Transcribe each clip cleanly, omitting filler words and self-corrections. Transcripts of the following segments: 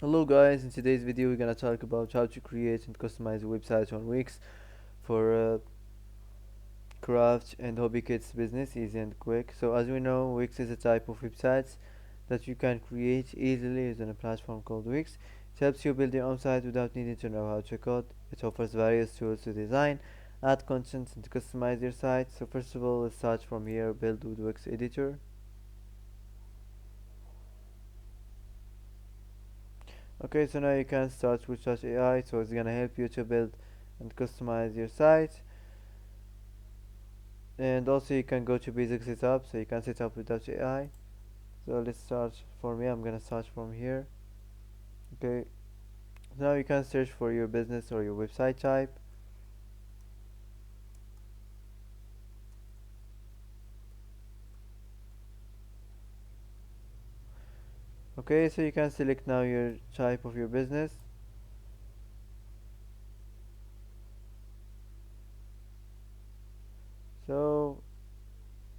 Hello guys, in today's video we're gonna talk about how to create and customize a website on Wix for craft and hobby kits business, easy and quick. So as we know, Wix is a type of websites that you can create easily using a platform called Wix. It helps you build your own site without needing to know how to code. It offers various tools to design, add content and customize your site. So first of all, let's start from here, build with Wix editor. Okay, so now you can start with Touch AI, so it's gonna help you to build and customize your site. And also you can go to basic setup, so you can set up with Touch AI. So let's start. For me, I'm gonna start from here. Okay, now you can search for your business or your website type. Okay, so you can select now your type of your business. So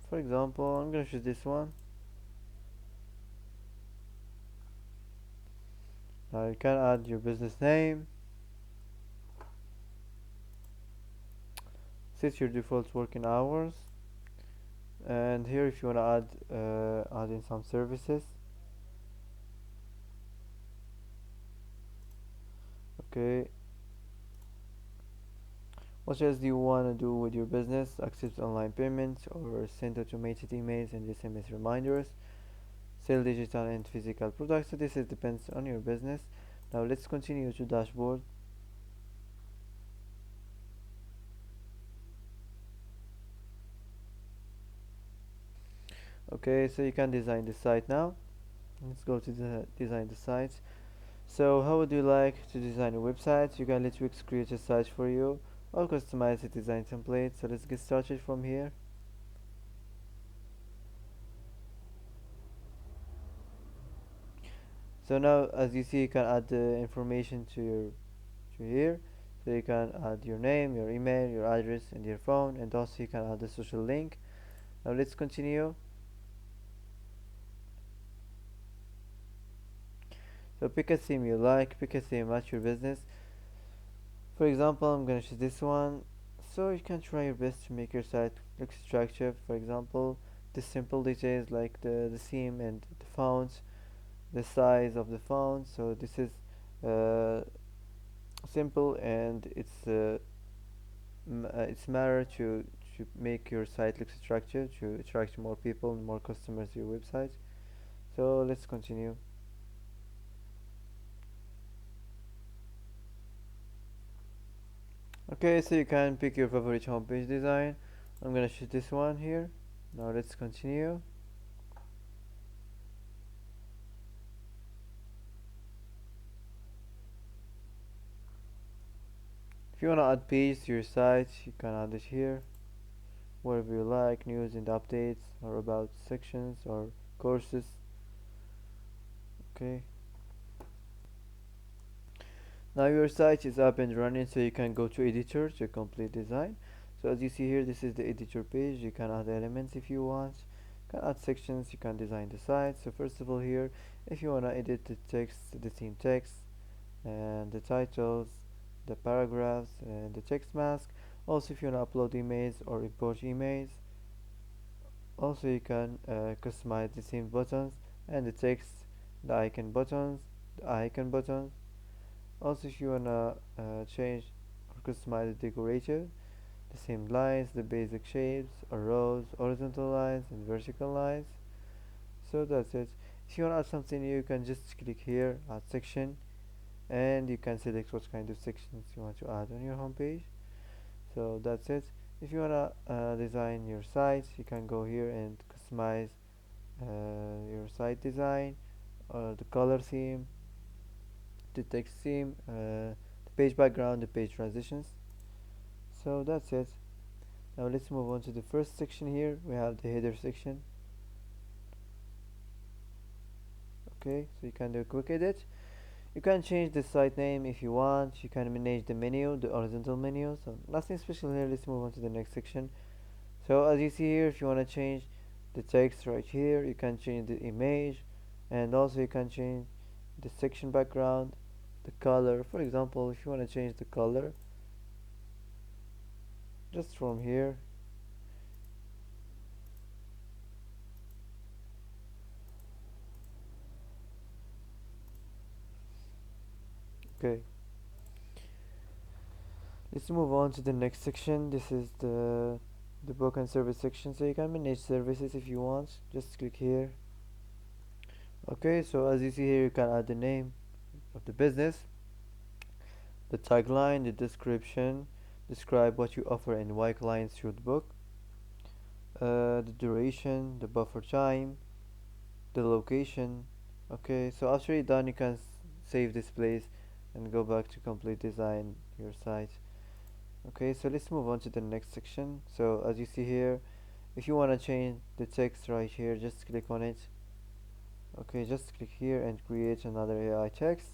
for example, I'm gonna choose this one. Now you can add your business name, set your default working hours, and here if you wanna add in some services. Okay, what else do you want to do with your business? Accept online payments or send automated emails and SMS reminders. Sell digital and physical products. So this is depends on your business. Now let's continue to dashboard. Okay, so you can design the site now. Let's go to the design the site. So how would you like to design a website? You can let Wix create a site for you or customize a design template. So let's get started from here. So now as you see, you can add the information to here. So you can add your name, your email, your address and your phone, and also you can add a social link. Now let's continue. So pick a theme you like, pick a theme at your business. For example, I'm gonna choose this one. So you can try your best to make your site look structured. For example, the simple details like the theme and the fonts, the size of the font. So this is uh, simple, and it's matter to make your site look structured to attract more people and more customers to your website. So let's continue. Okay, so you can pick your favorite homepage design. I'm gonna choose this one here. Now let's continue. If you wanna add page to your site, you can add it here. Wherever you like, news and updates, or about sections or courses. Okay. Now your site is up and running, so you can go to editor to complete design. So as you see here, this is the editor page. You can add elements if you want. You can add sections, you can design the site. So first of all here, if you wanna edit the text, the theme text, and the titles, the paragraphs, and the text mask. Also if you wanna upload emails or import emails. Also you can customize the theme buttons and the text, the icon buttons. Also if you wanna change or customize the decorator, the same lines, the basic shapes, rows, horizontal lines and vertical lines. So that's it. If you wanna add something new, you can just click here, add section, and you can select what kind of sections you want to add on your homepage. So that's it. If you wanna design your site, you can go here and customize your site design, the color theme, the text theme, the page background, the page transitions. So that's it. Now let's move on to the first section here. We have the header section. Okay, so you can do a quick edit. You can change the site name if you want. You can manage the menu, the horizontal menu. So nothing special here. Let's move on to the next section. So as you see here, if you want to change the text right here, you can change the image, and also you can change the section background, the color. For example, if you want to change the color, just from here. Okay, let's move on to the next section. This is the book and service section. So you can manage services if you want. Just click here. Okay, so as you see here, you can add the name of the business, the tagline, the description, describe what you offer and why clients should book, the duration, the buffer time, the location. Okay, so after you're done, you can save this place and go back to complete design your site. Okay, so let's move on to the next section. So as you see here, if you want to change the text right here, just click on it. Okay, just click here and create another AI text.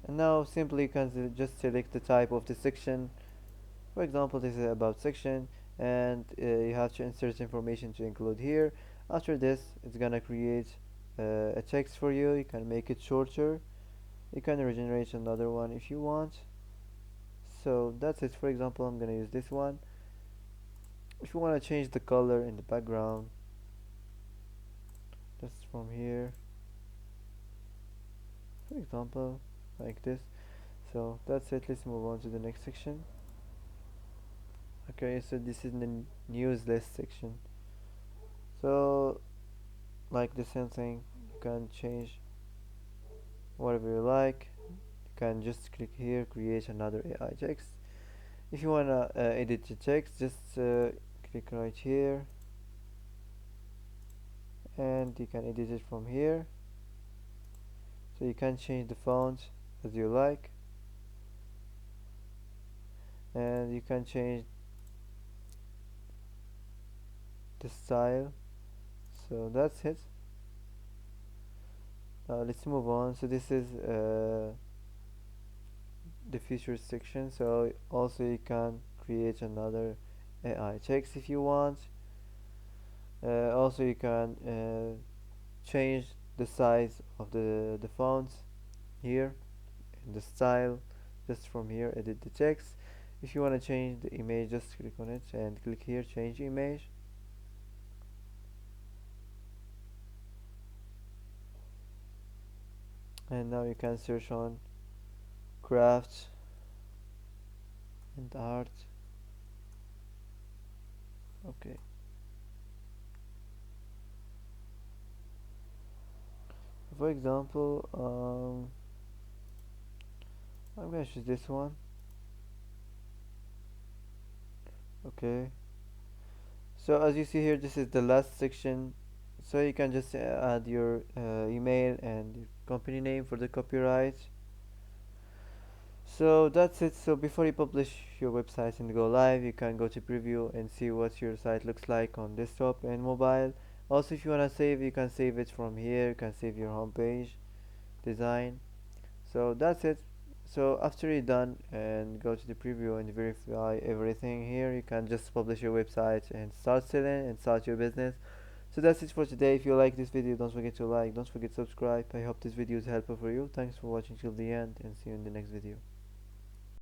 And now simply you can just select the type of the section. For example, this is about section, and you have to insert information to include here. After this, it's gonna create a text for you. You can make it shorter. You can regenerate another one if you want. So that's it. For example, I'm gonna use this one. If you want to change the color in the background, just from here, for example, like this. So that's it. Let's move on to the next section. Okay, so this is the news list section. So like the same thing, you can change whatever you like. You can just click here, create another AI text. If you wanna edit the text, just click right here, and you can edit it from here. So you can change the font as you like, and you can change the style. So that's it. Now let's move on. So this is the features section. So also you can create another AI text if you want. Also you can change the size of the fonts here, and the style just from here. Edit the text. If you want to change the image, just click on it and click here, change image. And now you can search on craft and art. Okay, for example, I'm gonna choose this one. Okay, so as you see here, this is the last section. So you can just add your email and your company name for the copyright. So that's it. So before you publish your website and go live, you can go to preview and see what your site looks like on desktop and mobile. Also, if you want to save, you can save it from here. You can save your homepage design. So that's it. So after you're done and go to the preview and verify everything here, you can just publish your website and start selling and start your business. So that's it for today. If you like this video, don't forget to like, don't forget to subscribe. I hope this video is helpful for you. Thanks for watching till the end, and see you in the next video.